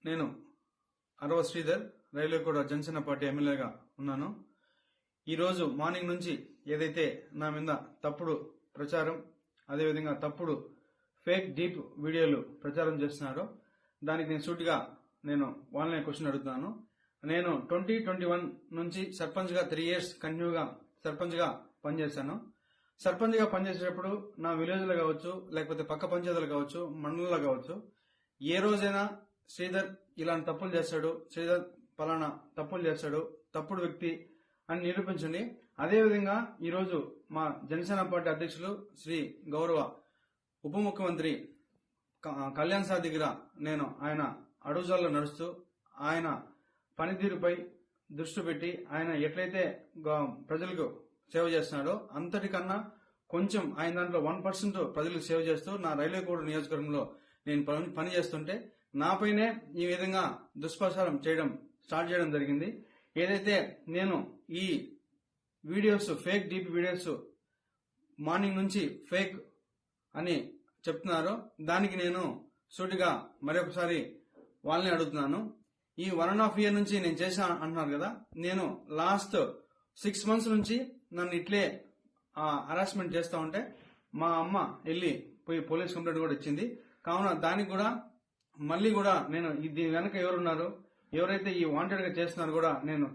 నేను అరవ శ్రీధర్ రైల్వేకోట జనసేన పార్టీ ఎమ్మెల్యేగా ఉన్నాను. ఈరోజు మార్నింగ్ నుంచి ఏదైతే నా మీద తప్పుడు ప్రచారం అదేవిధంగా తప్పుడు ఫేక్ డీప్ వీడియోలు ప్రచారం చేస్తున్నారో దానికి నేను సూటిగా వాళ్ళనే క్వశ్చన్ అడుగుతున్నాను. నేను 2021 నుంచి సర్పంచ్ గా 3 years కంటిన్యూగా సర్పంచ్ గా పనిచేశాను. సర్పంచ్ గా పనిచేసేటప్పుడు నా విలేజ్ లో కావచ్చు, లేకపోతే పక్క పంచాయతీలు కావచ్చు, మండలంలో కావచ్చు, ఏ రోజైనా శ్రీధర్ ఇలాంటి తప్పులు చేస్తాడు, శ్రీధర్ పలానా తప్పులు చేస్తాడు, తప్పుడు వ్యక్తి అని నిరూపించండి. అదేవిధంగా ఈరోజు మా జనసేన పార్టీ అధ్యక్షులు శ్రీ గౌరవ ఉప ముఖ్యమంత్రి కళ్యాణ్ సార్ దగ్గర ఆయన అడుగుజాల్లో నడుస్తూ ఆయన పనితీరుపై దృష్టి పెట్టి ఆయన ఎట్లయితే ప్రజలకు సేవ చేస్తున్నాడో అంతటికన్నా కొంచెం ఆయన దాంట్లో 1% ప్రజలకు సేవ చేస్తూ నా రైల్వేకోట నియోజకవర్గంలో నేను పని చేస్తుంటే నాపైనే ఈ విధంగా దుష్ప్రచారం స్టార్ట్ చేయడం జరిగింది. ఏదైతే నేను ఈ videos fake deep videos morning నుంచి ఫేక్ అని చెప్తున్నారో దానికి నేను సూటిగా మరొకసారి వాళ్ళని అడుగుతున్నాను. ఈ 1.5 year నుంచి నేను చేశా అంటున్నారు కదా, నేను లాస్ట్ 6 months నుంచి నన్ను ఇట్లే హరాస్మెంట్ చేస్తా ఉంటే మా అమ్మ వెళ్ళి పోయి పోలీస్ కంప్లైంట్ కూడా ఇచ్చింది. కావున దానికి కూడా మళ్ళీ కూడా నేను దీని వెనక ఎవరున్నారు, ఎవరైతే ఈ వాంటెడ్ గా చేస్తున్నారో కూడా నేను